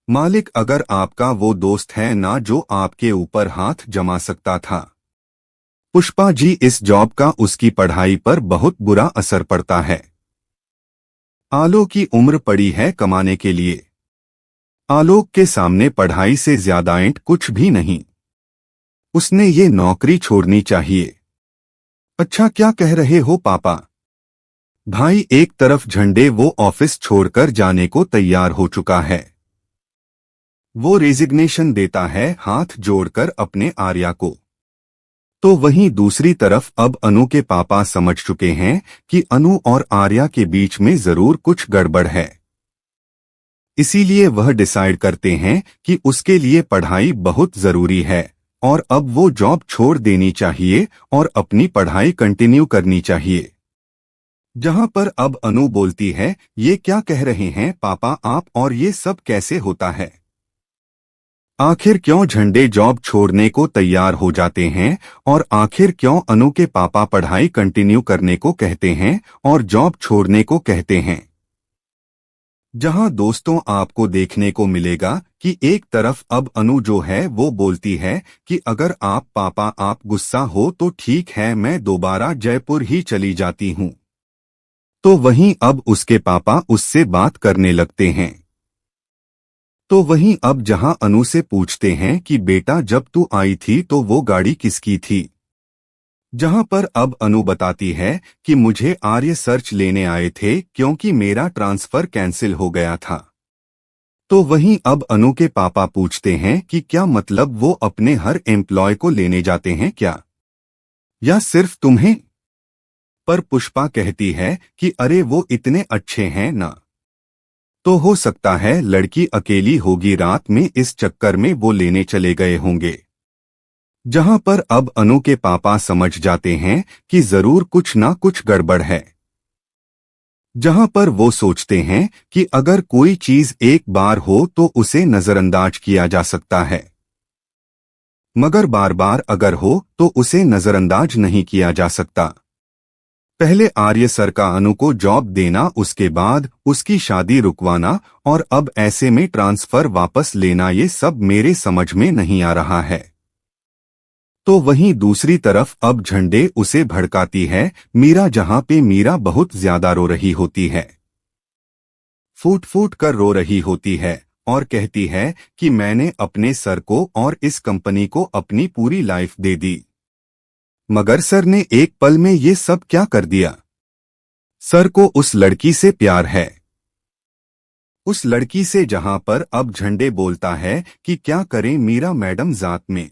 मालिक अगर आपका वो दोस्त है ना जो आपके ऊपर हाथ जमा सकता था। पुष्पा जी, इस जॉब का उसकी पढ़ाई पर बहुत बुरा असर पड़ता है। आलोक की उम्र पड़ी है कमाने के लिए। आलोक के सामने पढ़ाई से ज्यादा एंट कुछ भी नहीं। उसने ये नौकरी छोड़नी चाहिए। अच्छा, क्या कह रहे हो पापा? भाई एक तरफ झंडे वो ऑफिस छोड़कर जाने को तैयार हो चुका है। वो रेजिग्नेशन देता है हाथ जोड़कर अपने आर्या को। तो वहीं दूसरी तरफ अब अनु के पापा समझ चुके हैं कि अनु और आर्या के बीच में जरूर कुछ गड़बड़ है। इसीलिए वह डिसाइड करते हैं कि उसके लिए पढ़ाई बहुत जरूरी है और अब वो जॉब छोड़ देनी चाहिए और अपनी पढ़ाई कंटिन्यू करनी चाहिए। जहां पर अब अनु बोलती है, ये क्या कह रहे हैं पापा आप, और ये सब कैसे होता है? आखिर क्यों झंडे जॉब छोड़ने को तैयार हो जाते हैं और आखिर क्यों अनु के पापा पढ़ाई कंटिन्यू करने को कहते हैं और जॉब छोड़ने को कहते हैं? जहां दोस्तों आपको देखने को मिलेगा कि एक तरफ अब अनु जो है वो बोलती है कि अगर आप पापा आप गुस्सा हो तो ठीक है, मैं दोबारा जयपुर ही चली जाती हूं। तो वहीं अब उसके पापा उससे बात करने लगते हैं। तो वहीं अब जहां अनु से पूछते हैं कि बेटा जब तू आई थी तो वो गाड़ी किसकी थी? जहां पर अब अनु बताती है कि मुझे आर्य सर्च लेने आए थे क्योंकि मेरा ट्रांसफर कैंसिल हो गया था। तो वहीं अब अनु के पापा पूछते हैं कि क्या मतलब वो अपने हर एम्प्लॉय को लेने जाते हैं क्या, या सिर्फ तुम्हें? पर पुष्पा कहती है कि अरे वो इतने अच्छे हैं ना। तो हो सकता है लड़की अकेली होगी रात में, इस चक्कर में वो लेने चले गए होंगे। जहां पर अब अनु के पापा समझ जाते हैं कि जरूर कुछ ना कुछ गड़बड़ है। जहां पर वो सोचते हैं कि अगर कोई चीज एक बार हो तो उसे नजरअंदाज किया जा सकता है, मगर बार बार अगर हो तो उसे नजरअंदाज नहीं किया जा सकता। पहले आर्य सर का अनु को जॉब देना, उसके बाद उसकी शादी रुकवाना और अब ऐसे में ट्रांसफर वापस लेना, ये सब मेरे समझ में नहीं आ रहा है। तो वहीं दूसरी तरफ अब झंडे उसे भड़काती है मीरा, जहां पे मीरा बहुत ज्यादा रो रही होती है। फूट फूट कर रो रही होती है और कहती है कि मैंने अपने सर को और इस कंपनी को अपनी पूरी लाइफ दे दी, मगर सर ने एक पल में ये सब क्या कर दिया। सर को उस लड़की से प्यार है, उस लड़की से, जहां पर अब झंडे बोलता है कि क्या करें मीरा मैडम जात में।